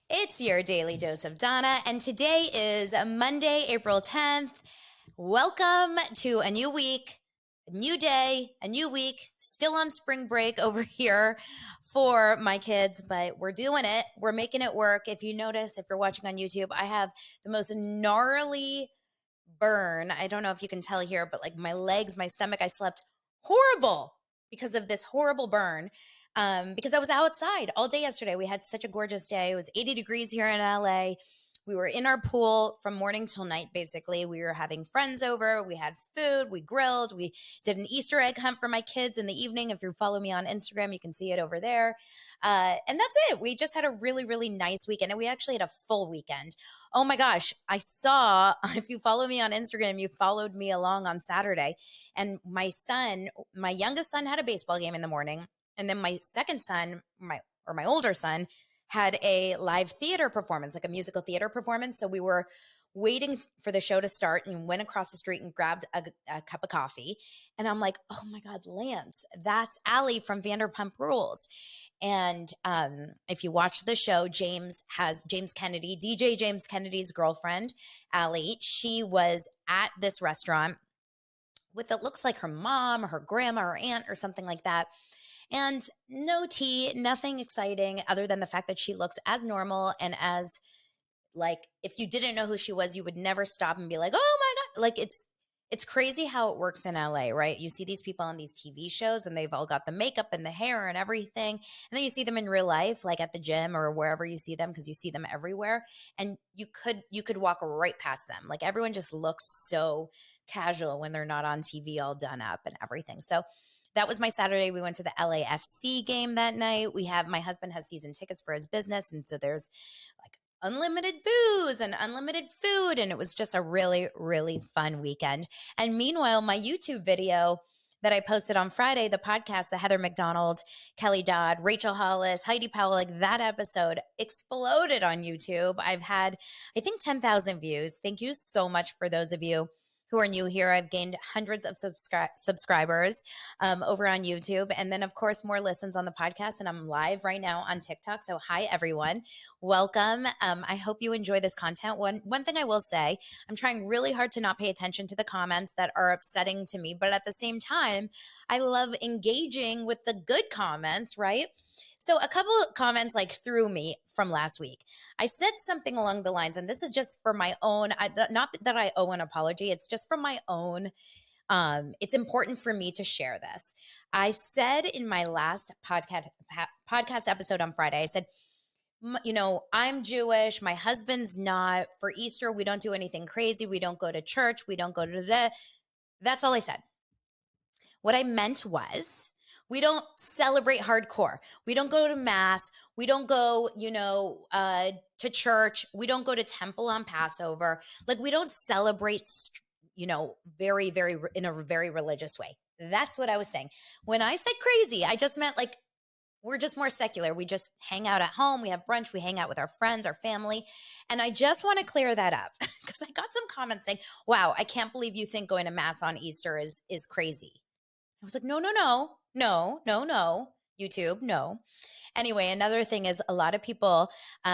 It's your daily dose of Donna, and today is Monday, April 10th. Welcome to a new week, a new day, a new week. Still on spring break over here for my kids, but we're doing it. We're making it work. If you notice, if you're watching on YouTube, I have the most gnarly burn. I don't know if you can tell here, but like my legs, my stomach, I slept horrible because of this horrible burn. Because I was outside all day yesterday. We had such a gorgeous day. It was 80 degrees here in LA. We were in our pool from morning till night, basically. We were having friends over. We had food. We grilled. We did an Easter egg hunt for my kids in the evening. If you follow me on Instagram, you can see it over there. And that's it. We just had a really, really nice weekend. And we actually had a full weekend. Oh my gosh. I saw, if you follow me on Instagram, you followed me along on Saturday. And my youngest son had a baseball game in the morning. And then my second son, my older son, had a live theater performance, like a musical theater performance. So we were waiting for the show to start and went across the street and grabbed a cup of coffee. And I'm like, oh my God, Lance, that's Allie from Vanderpump Rules. And if you watch the show, James Kennedy, DJ James Kennedy's girlfriend, Allie, she was at this restaurant with, it looks like her mom, or her grandma, or aunt, or something like that. And no tea, nothing exciting other than the fact that she looks as normal and as, like, if you didn't know who she was, you would never stop and be like, oh my God. Like, it's crazy how it works in LA, right? You see these people on these TV shows and they've all got the makeup and the hair and everything. And then you see them in real life, like at the gym or wherever you see them, because you see them everywhere. And you could walk right past them. Like, everyone just looks so casual when they're not on TV all done up and everything. So that was my Saturday. We went to the LAFC game that night. My husband has season tickets for his business. And so there's like unlimited booze and unlimited food. And it was just a really, really fun weekend. And meanwhile, my YouTube video that I posted on Friday, the podcast, the Heather McDonald, Kelly Dodd, Rachel Hollis, Heidi Powell, like that episode exploded on YouTube. I've had, I think, 10,000 views. Thank you so much for those of you who are new here. I've gained hundreds of subscribers over on YouTube. And then, of course, more listens on the podcast. And I'm live right now on TikTok. So hi, everyone. Welcome. I hope you enjoy this content. One thing I will say, I'm trying really hard to not pay attention to the comments that are upsetting to me. But at the same time, I love engaging with the good comments, right? So a couple of comments like threw me from last week. I said something along the lines, and this is just for my own, not that I owe an apology, it's just for my own. It's important for me to share this. I said in my last podcast episode on Friday, I said, I'm Jewish. My husband's not. For Easter, we don't do anything crazy. We don't go to church. We don't go to the. That's all I said. What I meant was, we don't celebrate hardcore. We don't go to mass. We don't go, to church. We don't go to temple on Passover. Like, we don't celebrate, very, very, in a very religious way. That's what I was saying. When I said crazy, I just meant like, we're just more secular. We just hang out at home. We have brunch. We hang out with our friends, our family. And I just want to clear that up because I got some comments saying, wow, I can't believe you think going to mass on Easter is crazy. I was like, no, YouTube, no. Anyway, another thing is, a lot of people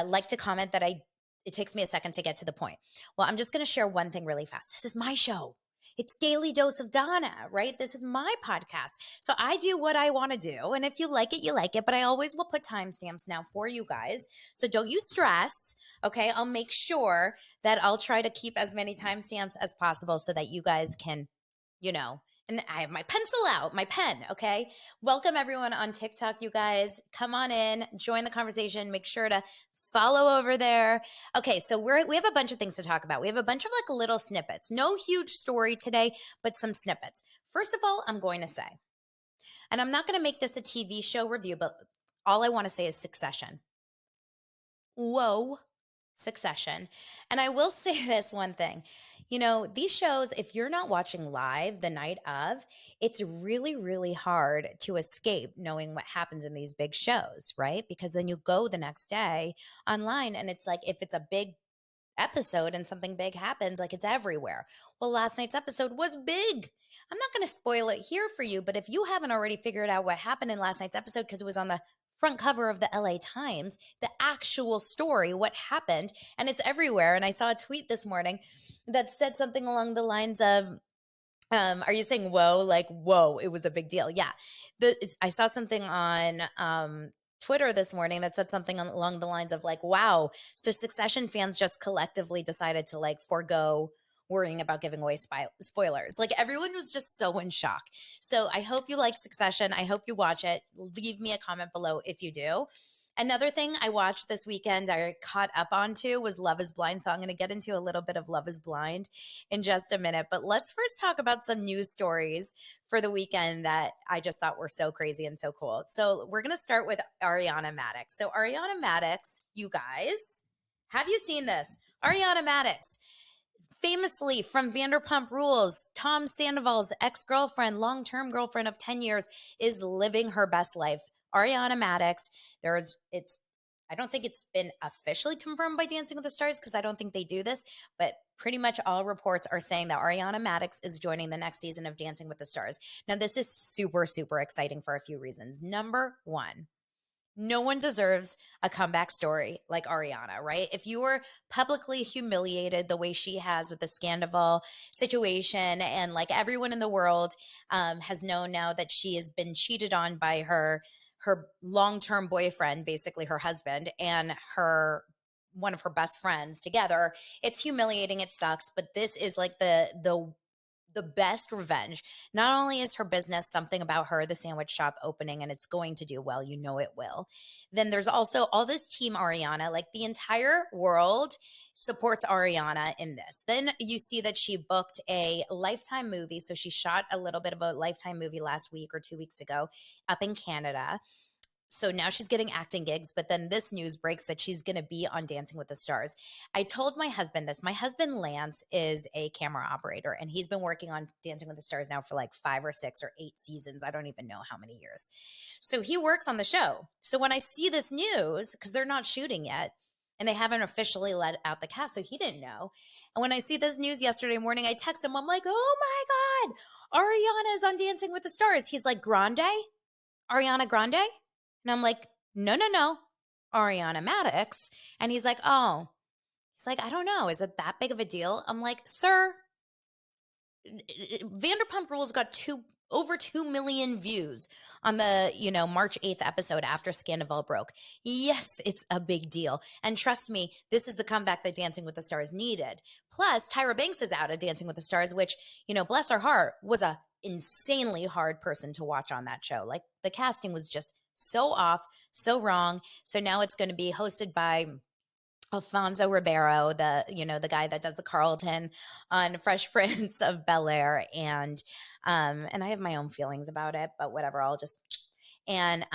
like to comment that it takes me a second to get to the point. Well, I'm just going to share one thing really fast. This is my show. It's Daily Dose of Donna, right? This is my podcast. So I do what I want to do. And if you like it, you like it. But I always will put timestamps now for you guys. So don't you stress. Okay. I'll make sure that I'll try to keep as many timestamps as possible so that you guys can, and I have my pencil out, my pen, okay? Welcome everyone on TikTok, you guys. Come on in, join the conversation. Make sure to follow over there. Okay, so we have a bunch of things to talk about. We have a bunch of like little snippets. No huge story today, but some snippets. First of all, I'm going to say, and I'm not going to make this a TV show review, but all I want to say is Succession. Whoa. Succession. And I will say this one thing, these shows, if you're not watching live the night of, it's really, really hard to escape knowing what happens in these big shows, right? Because then you go the next day online and it's like, if it's a big episode and something big happens, like, it's everywhere. Well, last night's episode was big. I'm not going to spoil it here for you, but if you haven't already figured out what happened in last night's episode because it was on the front cover of the LA Times, the actual story, what happened, and it's everywhere. And I saw a tweet this morning that said something along the lines of, are you saying whoa? Like, whoa, it was a big deal. Yeah. I saw something on Twitter this morning that said something along the lines of like, wow, so Succession fans just collectively decided to like forego worrying about giving away spoilers. Like everyone was just so in shock. So I hope you like Succession. I hope you watch it. Leave me a comment below if you do. Another thing I watched this weekend, I caught up onto, was Love is Blind. So I'm going to get into a little bit of Love is Blind in just a minute. But let's first talk about some news stories for the weekend that I just thought were so crazy and so cool. So we're going to start with Ariana Madix. So Ariana Madix, you guys, have you seen this? Ariana Madix, famously from Vanderpump Rules, Tom Sandoval's ex-girlfriend, long-term girlfriend of 10 years, is living her best life. Ariana Madix, I don't think it's been officially confirmed by Dancing with the Stars because I don't think they do this, but pretty much all reports are saying that Ariana Madix is joining the next season of Dancing with the Stars. Now, this is super, super exciting for a few reasons. Number one, no one deserves a comeback story like Ariana, right? If you were publicly humiliated the way she has with the Scandival situation, and like everyone in the world has known now that she has been cheated on by her long-term boyfriend, basically her husband, and one of her best friends together, it's humiliating, it sucks, but this is like the best revenge. Not only is her business something about her, the sandwich shop opening, and it's going to do well, you know it will. Then there's also all this team Ariana, like the entire world supports Ariana in this. Then you see that she booked a Lifetime movie. So she shot a little bit of a Lifetime movie last week or 2 weeks ago up in Canada. So now she's getting acting gigs, but then this news breaks that she's going to be on Dancing with the Stars. I told my husband this. My husband, Lance, is a camera operator, and he's been working on Dancing with the Stars now for like 5 or 6 or 8 seasons. I don't even know how many years. So he works on the show. So when I see this news, because they're not shooting yet, and they haven't officially let out the cast, so he didn't know. And when I see this news yesterday morning, I text him. I'm like, oh my God, Ariana is on Dancing with the Stars. He's like, Grande? Ariana Grande? And I'm like, no, Ariana Madix. And he's like, oh, I don't know. Is it that big of a deal? I'm like, sir, Vanderpump Rules got over 2 million views on the, March 8th episode after Scandival broke. Yes, it's a big deal. And trust me, this is the comeback that Dancing with the Stars needed. Plus, Tyra Banks is out of Dancing with the Stars, which, bless her heart, was a insanely hard person to watch on that show. Like the casting was just so off, so wrong. So now it's going to be hosted by Alfonso Ribeiro, the guy that does the Carlton on Fresh Prince of Bel-Air, and I have my own feelings about it, but whatever. And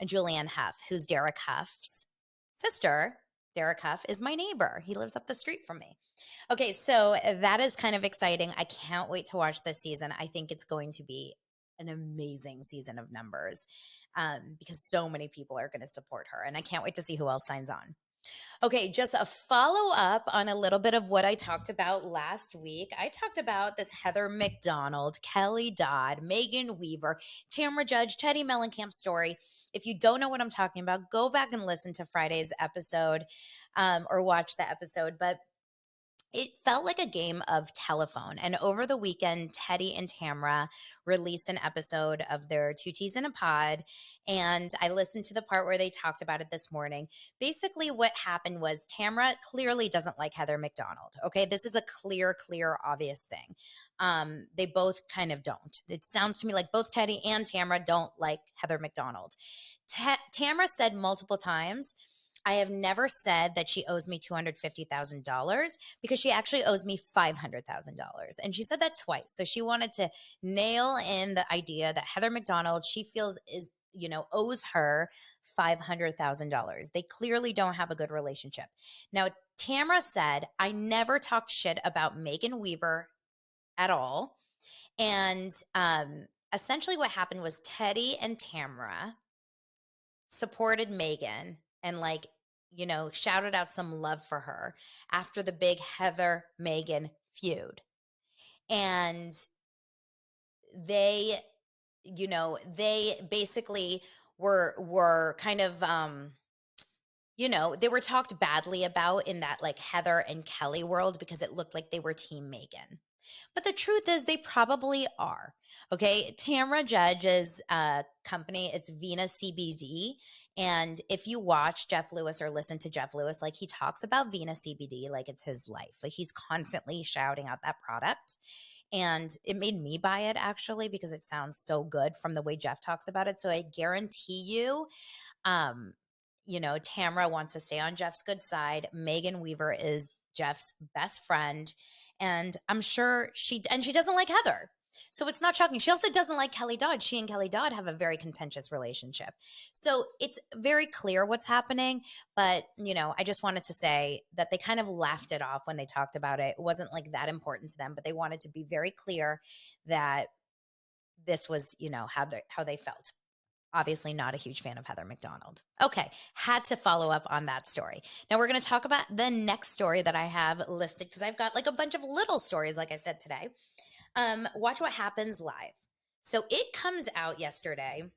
Julianne Hough, who's Derek Huff's sister. Derek Huff is my neighbor. He lives up the street from me. Okay, so that is kind of exciting. I can't wait to watch this season. I think it's going to be an amazing season of numbers because so many people are going to support her, and I can't wait to see who else signs on. Okay, just a follow up on a little bit of what I talked about last week. I talked about this Heather McDonald, Kelly Dodd, Megan Weaver, Tamra Judge, Teddy Mellencamp story. If you don't know what I'm talking about, go back and listen to Friday's episode or watch the episode. But it felt like a game of telephone. And over the weekend, Teddy and Tamra released an episode of their Two Teas in a Pod. And I listened to the part where they talked about it this morning. Basically, what happened was Tamra clearly doesn't like Heather McDonald. Okay, this is a clear, obvious thing. They both kind of don't. It sounds to me like both Teddy and Tamra don't like Heather McDonald. Tamra said multiple times, I have never said that she owes me $250,000 because she actually owes me $500,000. And she said that twice. So she wanted to nail in the idea that Heather McDonald, she feels owes her $500,000. They clearly don't have a good relationship. Now, Tamra said, I never talked shit about Megan Weaver at all. And essentially what happened was Teddy and Tamra supported Megan and shouted out some love for her after the big Heather Megan feud. And they basically were kind of they were talked badly about in that like Heather and Kelly world because it looked like they were Team Megan. But the truth is, they probably are. Okay. Tamra Judge's company, it's Venus CBD. And if you watch Jeff Lewis or listen to Jeff Lewis, like he talks about Venus CBD like it's his life. Like he's constantly shouting out that product. And it made me buy it actually because it sounds so good from the way Jeff talks about it. So I guarantee you, um, Tamra wants to stay on Jeff's good side. Megan Weaver is Jeff's best friend. And I'm sure she doesn't like Heather. So it's not shocking. She also doesn't like Kelly Dodd. She and Kelly Dodd have a very contentious relationship. So it's very clear what's happening. But, I just wanted to say that they kind of laughed it off when they talked about it. It wasn't like that important to them, but they wanted to be very clear that this was, how they felt. Obviously not a huge fan of Heather McDonald. Okay, had to follow up on that story. Now we're going to talk about the next story that I have listed because I've got like a bunch of little stories, like I said today. Watch What Happens Live. So it comes out yesterday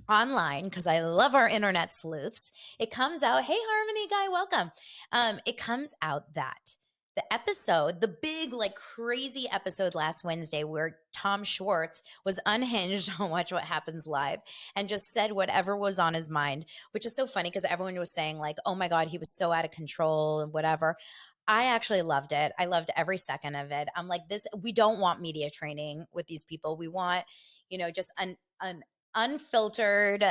online because I love our internet sleuths. It comes out, hey Harmony guy, welcome. It comes out that the episode, the big, like crazy episode last Wednesday where Tom Schwartz was unhinged on Watch What Happens Live and just said whatever was on his mind, which is so funny because everyone was saying like, oh my God, he was so out of control and whatever. I actually loved it. I loved every second of it. I'm like, we don't want media training with these people. We want, just an unfiltered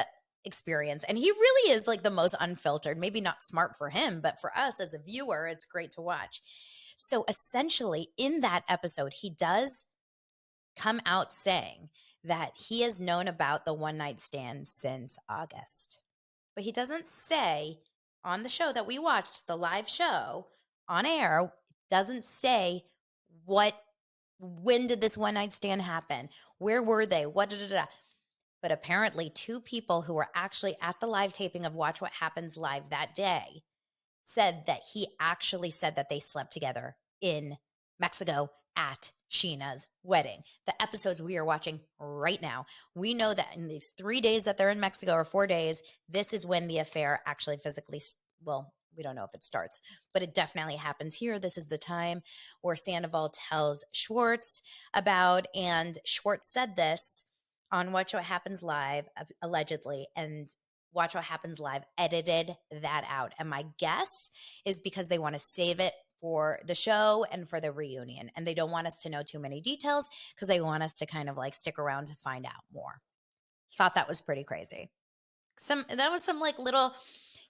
experience. And he really is like the most unfiltered, maybe not smart for him, but for us as a viewer, it's great to watch. So essentially in that episode, he does come out saying that he has known about the one night stand since August. But he doesn't say on the show that we watched, the live show on air, doesn't say when did this one night stand happen? Where were they? But apparently 2 people who were actually at the live taping of Watch What Happens Live that day said that he actually said that they slept together in Mexico at Sheena's wedding. The episodes we are watching right now, we know that in these 3 days that they're in Mexico or 4 days, this is when the affair actually physically, we don't know if it starts, but it definitely happens here. This is the time where Sandoval tells Schwartz about, and Schwartz said this on Watch What Happens Live, allegedly, and Watch What Happens Live edited that out. And my guess is because they want to save it for the show and for the reunion. And they don't want us to know too many details because they want us to kind of like stick around to find out more. Thought that was pretty crazy. That was some like little,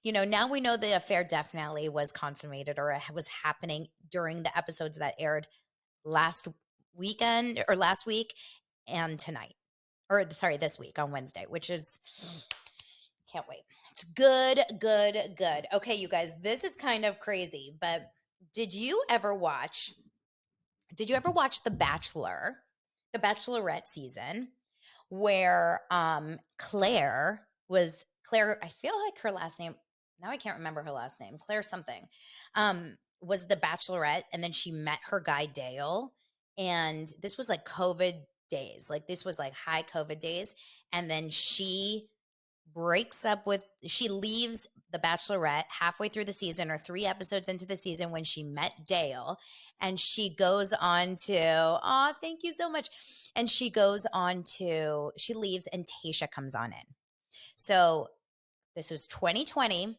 now we know the affair definitely was consummated or was happening during the episodes that aired last week and tonight. Or sorry, this week on Wednesday, which is, can't wait. It's good. Okay, you guys, this is kind of crazy, but did you ever watch The Bachelor, the Bachelorette season where Claire, I feel like her last name, now I can't remember her last name, Claire something, was the Bachelorette, and then she met her guy Dale, and this was like COVID days. Like this was like high COVID days. And then she leaves the Bachelorette halfway through the season or 3 episodes into the season when she met Dale, and she goes on to, thank you so much. And she leaves and Tayshia comes on in. So this was 2020.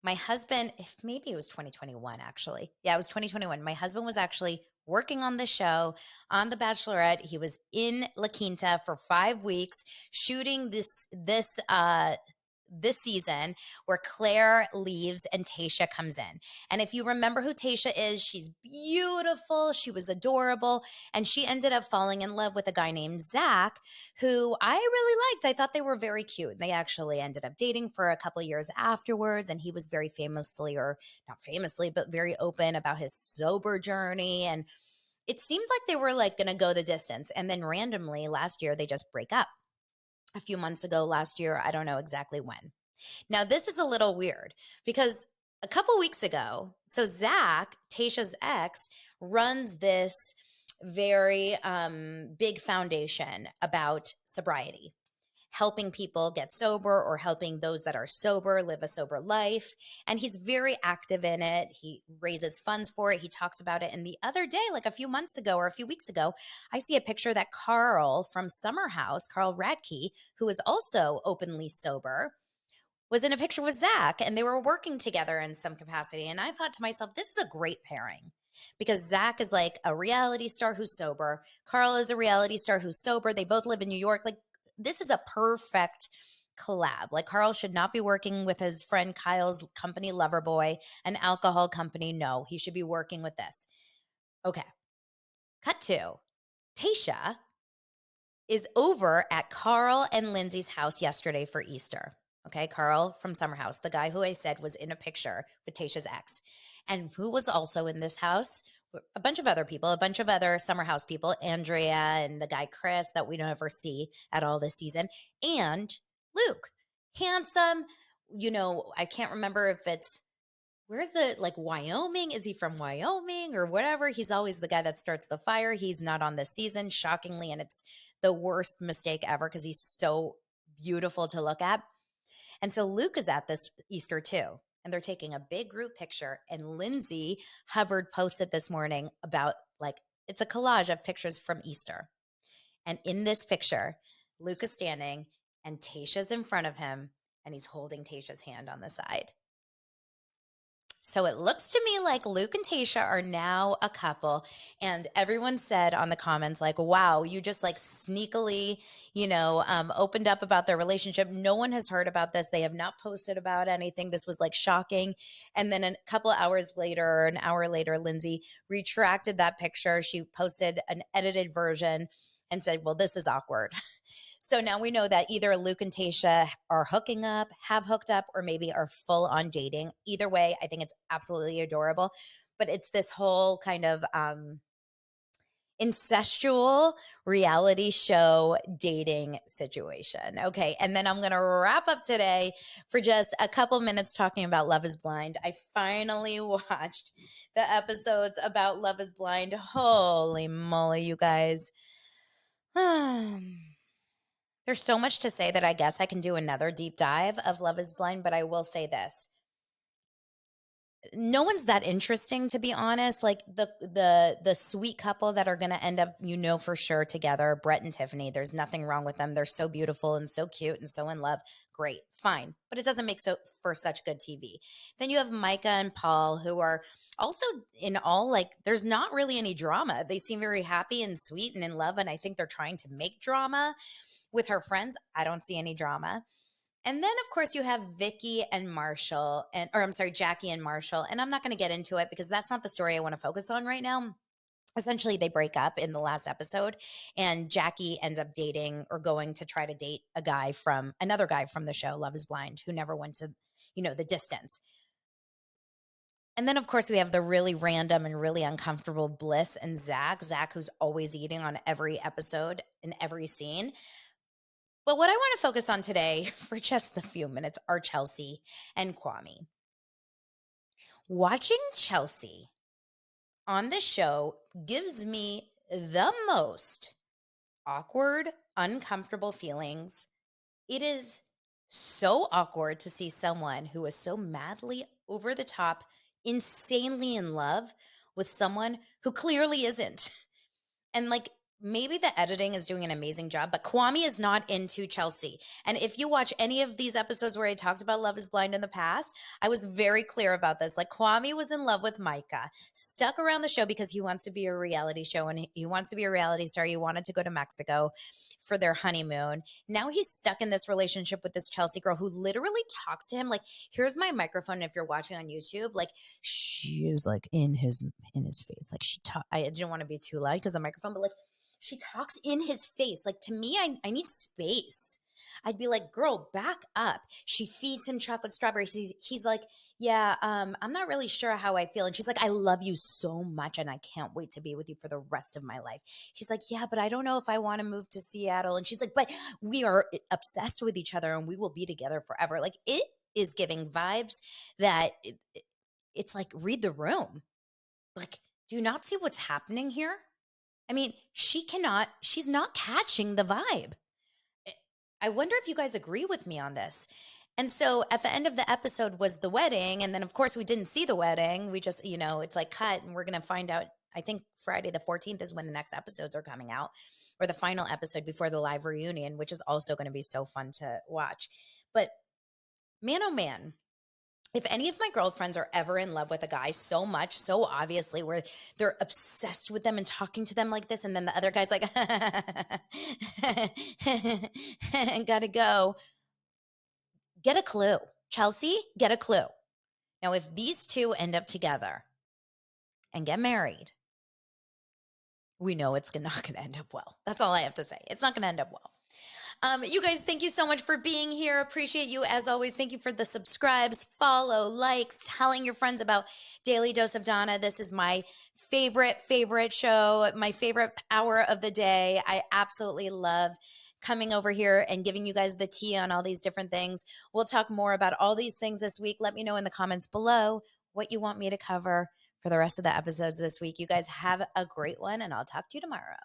My husband, maybe it was 2021 actually. Yeah, it was 2021. My husband was actually working on the show on The Bachelorette. He was in La Quinta for 5 weeks shooting this season where Claire leaves and Tayshia comes in. And if you remember who Tayshia is, she's beautiful. She was adorable. And she ended up falling in love with a guy named Zach, who I really liked. I thought they were very cute. They actually ended up dating for a couple of years afterwards. And he was very famously, or not famously, but very open about his sober journey. And it seemed like they were like going to go the distance. And then randomly last year, they just break up. A few months ago, last year, I don't know exactly when. Now, this is a little weird because a couple weeks ago, so Zach, Tayshia's ex, runs this very big foundation about sobriety. helping people get sober or helping those that are sober live a sober life. And he's very active in it. He raises funds for it. He talks about it. And the other day, like a few months ago or a few weeks ago, I see a picture that Carl from Summer House, Carl Radke, who is also openly sober, was in a picture with Zach, and they were working together in some capacity. And I thought to myself, this is a great pairing because Zach is like a reality star who's sober. Carl is a reality star who's sober. They both live in New York. Like, this is a perfect collab. Like, Carl should not be working with his friend Kyle's company, Loverboy, an alcohol company. No, he should be working with this. Okay. Cut to Tayshia is over at Carl and Lindsay's house yesterday for Easter. Okay, Carl from Summer House, the guy who I said was in a picture with Tayshia's ex. And who was also in this house? A bunch of other people, a bunch of other Summer House people, Andrea and the guy Chris that we don't ever see at all this season, and Luke. Handsome, I can't remember if it's where's the like Wyoming? Is he from Wyoming or whatever? He's always the guy that starts the fire. He's not on this season, shockingly, and it's the worst mistake ever because he's so beautiful to look at. And so Luke is at this Easter too. And they're taking a big group picture. And Lindsay Hubbard posted this morning about it's a collage of pictures from Easter. And in this picture, Luke is standing and Tayshia's in front of him and he's holding Tayshia's hand on the side. So it looks to me like Luke and Tayshia are now a couple. And everyone said on the comments, like, wow, you just like sneakily, opened up about their relationship. No one has heard about this. They have not posted about anything. This was like shocking. And then a couple hours later, or an hour later, Lindsay retracted that picture. She posted an edited version and said, well, this is awkward. So now we know that either Luke and Tayshia are hooking up, have hooked up, or maybe are full on dating. Either way, I think it's absolutely adorable. But it's this whole kind of incestual reality show dating situation. Okay. And then I'm going to wrap up today for just a couple minutes talking about Love is Blind. I finally watched the episodes about Love is Blind. Holy moly, you guys. There's so much to say that I guess I can do another deep dive of Love is Blind, but I will say this. No one's that interesting, to be honest. Like the sweet couple that are going to end up, for sure together, Brett and Tiffany. There's nothing wrong with them. They're so beautiful and so cute and so in love. Great, fine, but it doesn't make for such good TV. Then you have Micah and Paul, who are also in all there's not really any drama. They seem very happy and sweet and in love, and I think they're trying to make drama with her friends. I don't see any drama. And then, of course, you have Vicky and Marshall, Jackie and Marshall. And I'm not going to get into it because that's not the story I want to focus on right now. Essentially, they break up in the last episode, and Jackie ends up dating or going to try to date another guy from the show, Love is Blind, who never went to, the distance. And then, of course, we have the really random and really uncomfortable Bliss and Zach, who's always eating on every episode in every scene. But what I want to focus on today for just a few minutes are Chelsea and Kwame. Watching Chelsea on the show gives me the most awkward, uncomfortable feelings. It is so awkward to see someone who is so madly over the top, insanely in love with someone who clearly isn't. And maybe the editing is doing an amazing job, but Kwame is not into Chelsea. And if you watch any of these episodes where I talked about Love is Blind in the past, I was very clear about this. Kwame was in love with Micah, stuck around the show because he wants to be a reality show and he wants to be a reality star. He wanted to go to Mexico for their honeymoon. Now he's stuck in this relationship with this Chelsea girl who literally talks to him here's my microphone if you're watching on YouTube. She is in his face. I didn't want to be too loud because the microphone, but she talks in his face. To me, I need space. I'd be like, girl, back up. She feeds him chocolate strawberries. He's like, yeah, I'm not really sure how I feel. And she's like, I love you so much and I can't wait to be with you for the rest of my life. He's like, yeah, but I don't know if I want to move to Seattle. And she's like, but we are obsessed with each other and we will be together forever. It is giving vibes that it's read the room. Do you not see what's happening here? I mean, she's not catching the vibe. I wonder if you guys agree with me on this. And so at the end of the episode was the wedding. And then, of course, we didn't see the wedding. We just, it's like cut, and we're going to find out. I think Friday the 14th is when the next episodes are coming out, or the final episode before the live reunion, which is also going to be so fun to watch. But man, oh man, if any of my girlfriends are ever in love with a guy so much, so obviously, where they're obsessed with them and talking to them like this, and then the other guy's like, gotta go, get a clue. Chelsea, get a clue. Now, if these two end up together and get married, we know it's not going to end up well. That's all I have to say. It's not going to end up well. You guys, thank you so much for being here. Appreciate you as always. Thank you for the subscribes, follow, likes, telling your friends about Daily Dose of Donna. This is my favorite show, my favorite hour of the day. I absolutely love coming over here and giving you guys the tea on all these different things. We'll talk more about all these things this week. Let me know in the comments below what you want me to cover for the rest of the episodes this week. You guys have a great one, and I'll talk to you tomorrow.